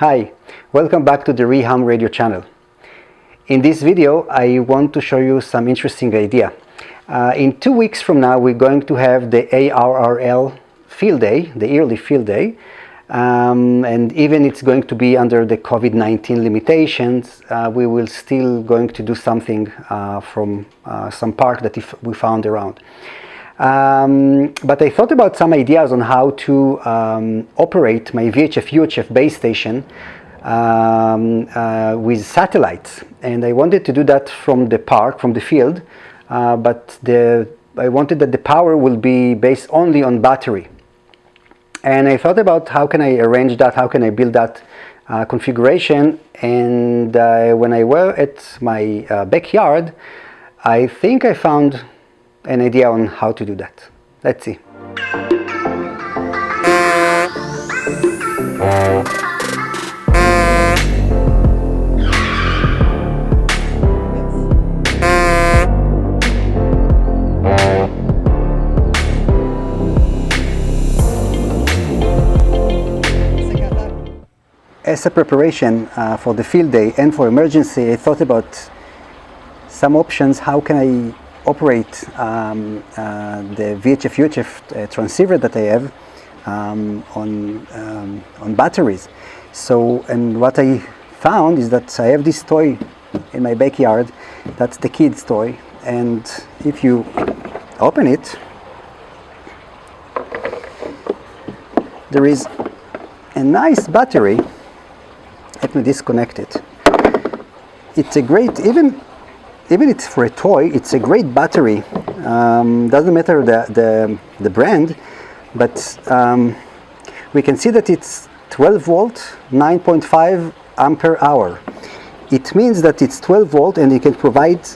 Hi, welcome back to the Reham radio channel. In this video I want to show you some interesting idea. In 2 weeks from now we're going to have the ARRL field day, the yearly field day, and even it's going to be under the COVID-19 limitations, we will still going to do something from some park that we found around. But I thought about some ideas on how to operate my VHF-UHF base station with satellites, and I wanted to do that from the park, from the field, but I wanted that the power will be based only on battery. And I thought about how can I arrange that, how can I build that configuration, and when I were at my backyard, I think I found an idea on how to do that. Let's see. As a preparation for the field day and for emergency, I thought about some options. How can I operate the VHF-UHF transceiver that I have on batteries. So, and what I found is that I have this toy in my backyard. That's the kid's toy, and if you open it, there is a nice battery. Let me disconnect it. It's a great, even it's for a toy, it's a great battery. Doesn't matter the brand, but we can see that it's 12 volt, 9.5 ampere hour. It means that it's 12 volt and it can provide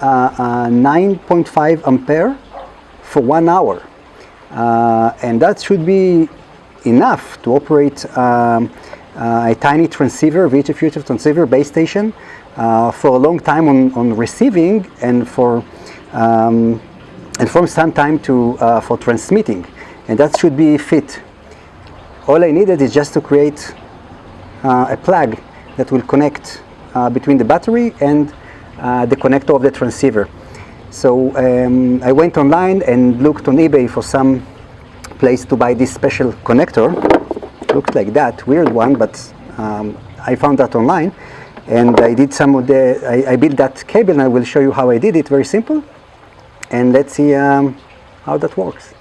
9.5 ampere for 1 hour. And that should be enough to operate a tiny transceiver, VHF-UHF transceiver base station, for a long time on receiving, and from some time to for transmitting, and that should be fit. All I needed is just to create a plug that will connect between the battery and the connector of the transceiver. So I went online and looked on eBay for some place to buy this special connector. Looked like that, weird one, but I found that online. And I did some of I built that cable, and I will show you how I did it. Very simple. And let's see how that works.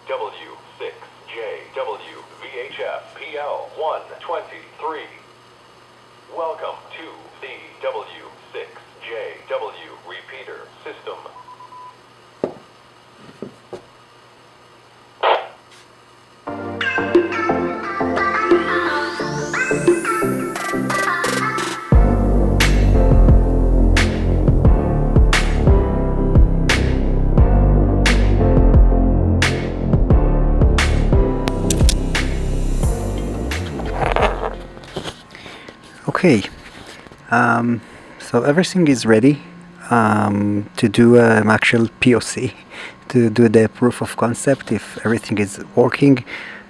W6JW VHF PL123. Welcome to the W6JW repeater system. Okay, so everything is ready to do an actual POC, to do the proof of concept if everything is working,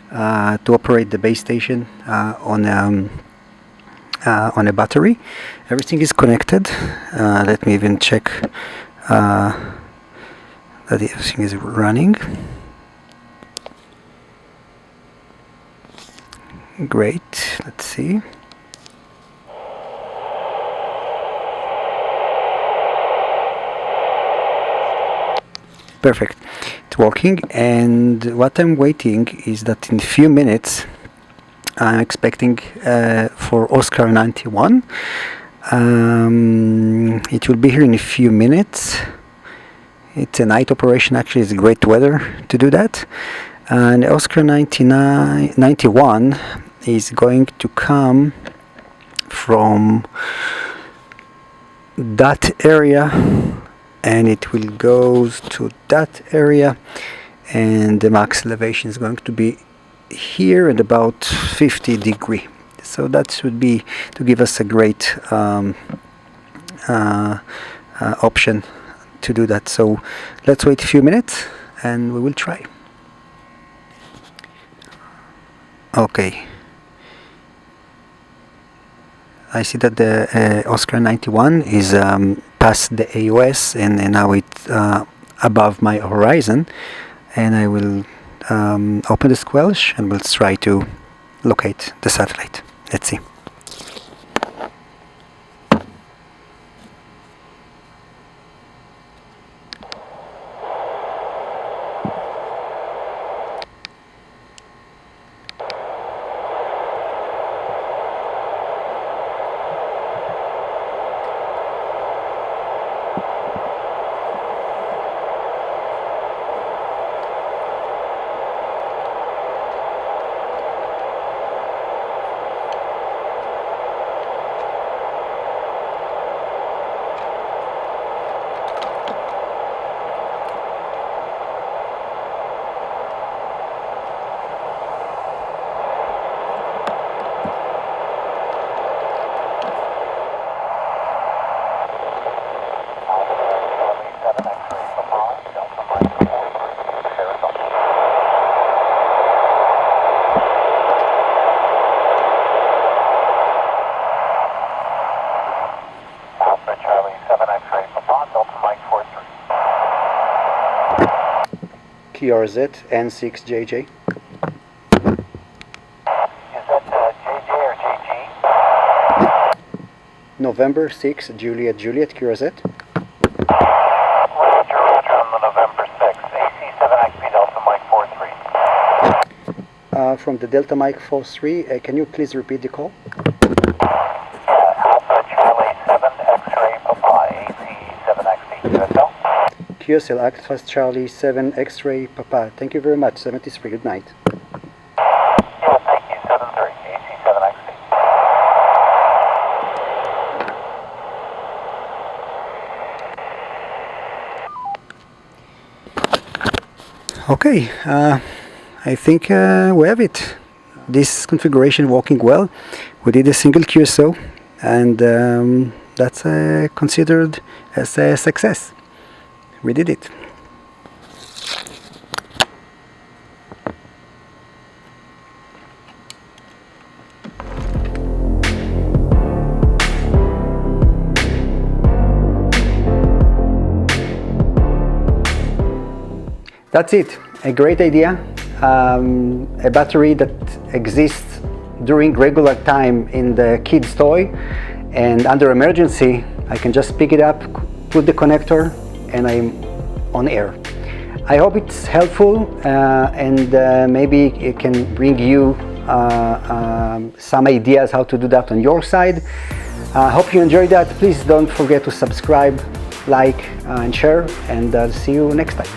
to operate the base station on a battery. Everything is connected. Let me even check that everything is running. Great, let's see. Perfect, it's working, and what I'm waiting is that in a few minutes I'm expecting for Oscar 91. It will be here in a few minutes. It's a night operation, actually. It's great weather to do that. And Oscar 91 is going to come from that area, and it will go to that area, and the max elevation is going to be here at about 50 degrees. So that should be to give us a great option to do that. So let's wait a few minutes and we will try. Okay, I see that the Oscar 91 is past the AOS, and now it's above my horizon, and I will open the squelch and we'll try to locate the satellite. Let's see. QRZ N6JJ. Is that JJ or JG? November 6, Juliet, QRZ. Roger, on the November 6, AC7XP Delta Mike 43. From the Delta Mike 43, can you please repeat the call? Alpha Charlie 7 X-ray Papa, AC7XP QSO. QSL Alpha Charlie 7 X-ray Papa. Thank you very much. 73. Good night. Yeah, thank you. 73 AC7XP. Okay, I think we have it. This configuration working well. We did a single QSO, and that's considered as a success. We did it. That's it. A great idea. A battery that exists during regular time in the kid's toy, and under emergency I can just pick it up, put the connector, and I'm on air. I hope it's helpful, and maybe it can bring you some ideas how to do that on your side. I hope you enjoyed that. Please don't forget to subscribe, like, and share, and see you next time.